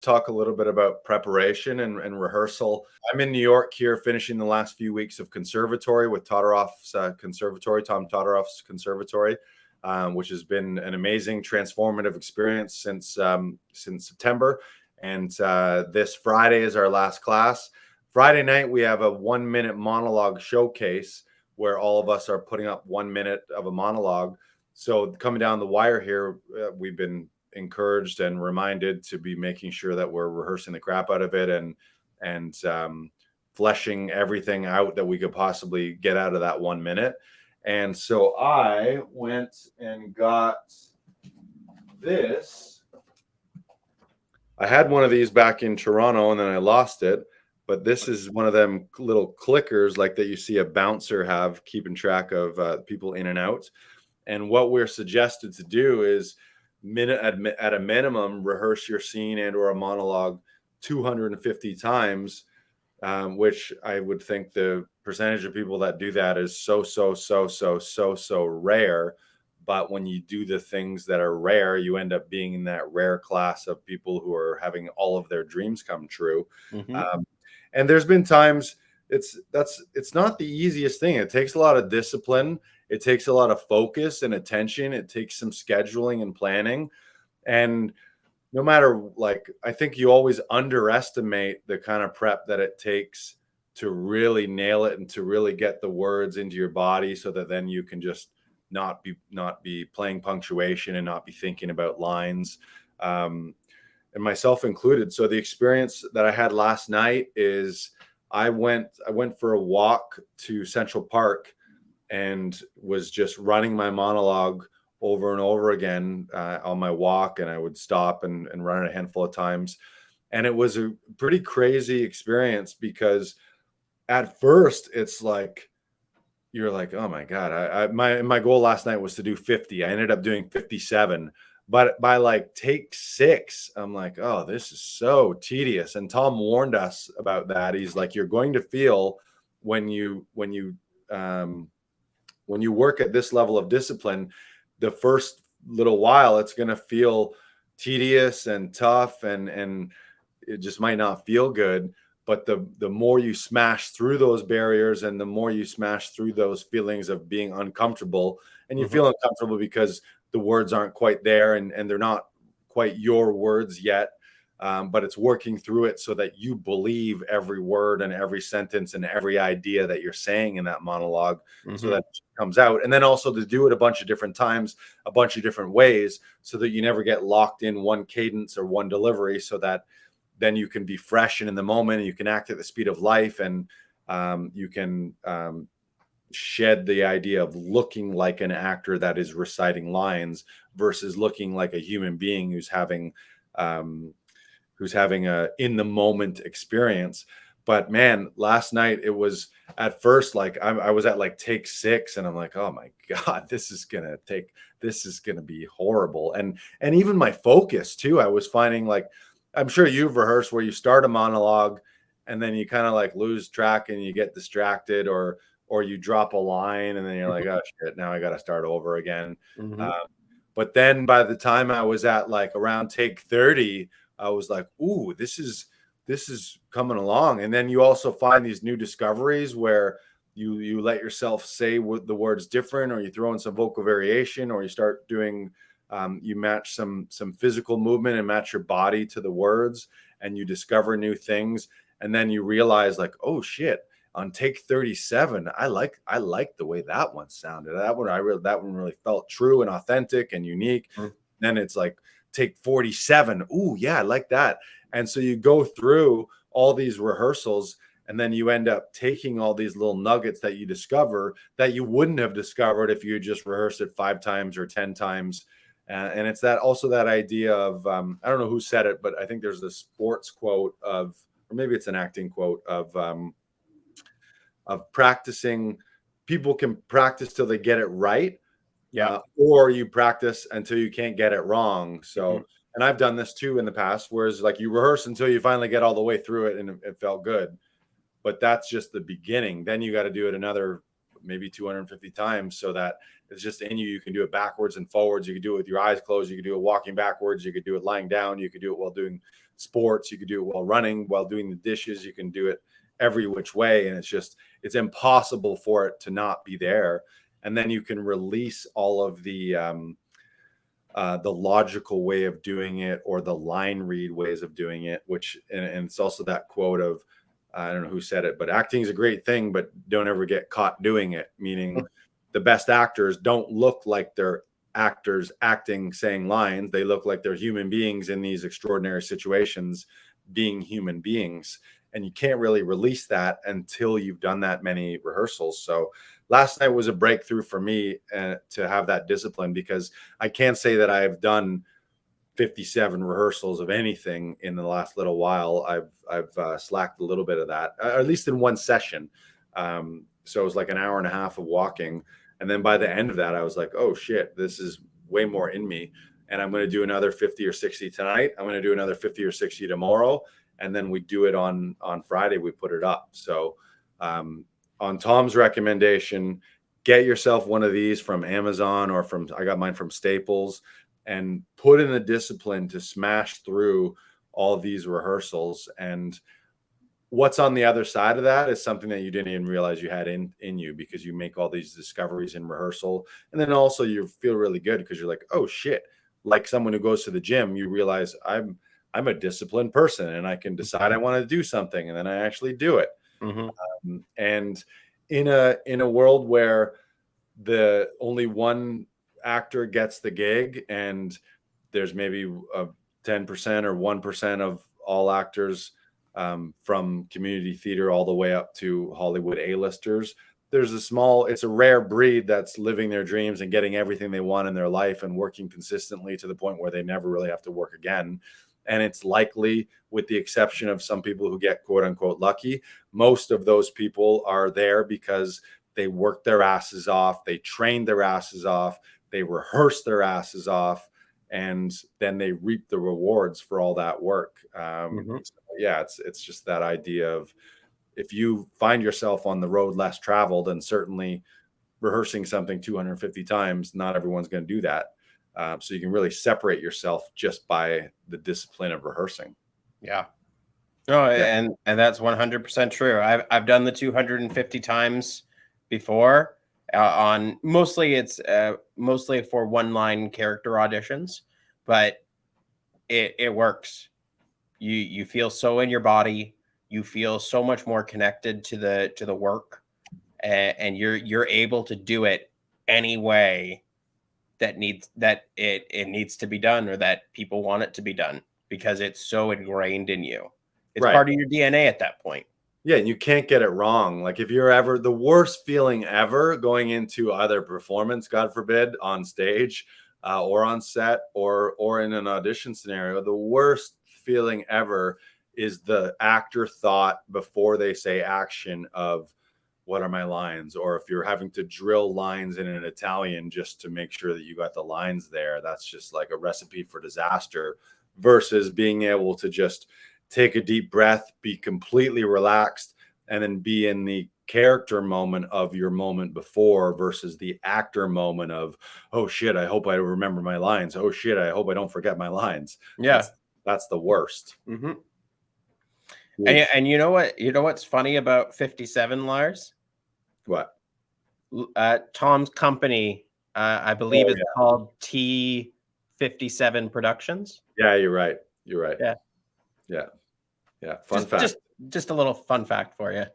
talk a little bit about preparation and rehearsal. I'm in New York here, finishing the last few weeks of conservatory with Todorow's conservatory, Tom Todorow's conservatory, which has been an amazing, transformative experience since September. And this Friday is our last class. Friday night, we have a 1-minute monologue showcase where all of us are putting up 1 minute of a monologue. So coming down the wire here, we've been encouraged and reminded to be making sure that we're rehearsing the crap out of it and fleshing everything out that we could possibly get out of that 1 minute. And so I went and got this. I had one of these back in Toronto and then I lost it, but this is one of them little clickers like that you see a bouncer have, keeping track of people in and out. And what we're suggested to do is at a minimum, rehearse your scene and or a monologue 250 times, which I would think the percentage of people that do that is so rare. But when you do the things that are rare, you end up being in that rare class of people who are having all of their dreams come true. And there's been times it's not the easiest thing. It takes a lot of discipline. It takes a lot of focus and attention. It takes some scheduling and planning. And no matter, like, I think you always underestimate the kind of prep that it takes to really nail it and to really get the words into your body so that then you can just not be playing punctuation and not be thinking about lines, and myself included. So the experience that I had last night is I went for a walk to Central Park and was just running my monologue over and over again on my walk. And I would stop and run it a handful of times. And it was a pretty crazy experience because at first it's like, you're like, oh my God, my goal last night was to do 50. I ended up doing 57. But by like take 6, I'm like, oh, this is so tedious. And Tom warned us about that. He's like, you're going to feel when you work at this level of discipline, the first little while, it's going to feel tedious and tough and it just might not feel good. But the more you smash through those barriers and the more you smash through those feelings of being uncomfortable, and you feel uncomfortable because the words aren't quite there and they're not quite your words yet. But it's working through it so that you believe every word and every sentence and every idea that you're saying in that monologue, so that it comes out. And then also to do it a bunch of different times, a bunch of different ways, so that you never get locked in one cadence or one delivery, so that then you can be fresh and in the moment and you can act at the speed of life, and you can shed the idea of looking like an actor that is reciting lines versus looking like a human being who's having a in the moment experience. But man, last night it was at first like I was at like take 6 and I'm like, oh my God, this is gonna be horrible. And even my focus too, I was finding, like, I'm sure you've rehearsed where you start a monologue and then you kind of like lose track and you get distracted, or you drop a line and then you're like, oh shit, now I got to start over again. But then by the time I was at like around take 30, I was like, ooh, this is coming along. And then you also find these new discoveries where you let yourself say the words different, or you throw in some vocal variation, or you start doing you match some physical movement and match your body to the words, and you discover new things. And then you realize, like, oh shit, on take 37, I like the way that one sounded. That one really felt true and authentic and unique. Then it's like take 47. Ooh, yeah, I like that. And so you go through all these rehearsals, and then you end up taking all these little nuggets that you discover that you wouldn't have discovered if you just rehearsed it 5 times or 10 times. And it's that idea of, I don't know who said it, but I think there's a sports quote or maybe it's an acting quote of practicing. People can practice till they get it right. Or you practice until you can't get it wrong. So, and I've done this too in the past, whereas like you rehearse until you finally get all the way through it and it felt good. But that's just the beginning. Then you got to do it another maybe 250 times so that it's just in you. You can do it backwards and forwards. You can do it with your eyes closed. You can do it walking backwards. You could do it lying down. You could do it while doing sports, you could do it while running, while doing the dishes, you can do it every which way. And it's impossible for it to not be there. And then you can release all of the logical way of doing it, or the line read ways of doing it, and it's also that quote of, I don't know who said it, but acting is a great thing, but don't ever get caught doing it. Meaning the best actors don't look like they're actors acting, saying lines. They look like they're human beings in these extraordinary situations, being human beings. And you can't really release that until you've done that many rehearsals. So last night was a breakthrough for me to have that discipline, because I can't say that I've done 57 rehearsals of anything in the last little while. I've slacked a little bit of that, or at least in one session. So it was like an hour and a half of walking. And then by the end of that, I was like, oh shit, this is way more in me. And I'm going to do another 50 or 60 tonight. I'm going to do another 50 or 60 tomorrow. And then we do it on Friday, we put it up. So on Tom's recommendation, get yourself one of these from Amazon, or I got mine from Staples, and put in the discipline to smash through all these rehearsals. And what's on the other side of that is something that you didn't even realize you had in you, because you make all these discoveries in rehearsal. And then also you feel really good because you're like, oh shit, like someone who goes to the gym, you realize I'm a disciplined person, and I can decide I want to do something, and then I actually do it. And in a world where the only one actor gets the gig, and there's maybe 10% or 1% of all actors, from community theater all the way up to Hollywood A-listers, it's a rare breed that's living their dreams and getting everything they want in their life and working consistently to the point where they never really have to work again. And it's likely, with the exception of some people who get quote unquote lucky, most of those people are there because they worked their asses off, they trained their asses off, they rehearsed their asses off, and then they reap the rewards for all that work. So yeah, it's just that idea of, if you find yourself on the road less traveled, and certainly rehearsing something 250 times, not everyone's going to do that. So you can really separate yourself just by the discipline of rehearsing. Yeah. No, yeah. And that's 100% true. I've done the 250 times before. On mostly it's mostly for one-line character auditions, but it works. You feel so in your body. You feel so much more connected to the work, and you're able to do it any way that it needs to be done, or that people want it to be done, because it's so ingrained in you. It's part of your DNA at that point. Yeah, and you can't get it wrong. Like, if you're ever, the worst feeling ever going into either performance, God forbid, on stage, or on set, or in an audition scenario, the worst feeling ever is the actor thought before they say action of, what are my lines? Or if you're having to drill lines in an Italian just to make sure that you got the lines there, that's just like a recipe for disaster, versus being able to just take a deep breath, be completely relaxed, and then be in the character moment of your moment before, versus the actor moment of, oh shit, I hope I remember my lines. Oh shit, I hope I don't forget my lines. Yeah. That's the worst. And you know what's funny about 57, Lars? What? Tom's company, I believe it's called T57 Productions. Yeah, you're right. Yeah. Fun fact. Just a little fun fact for you.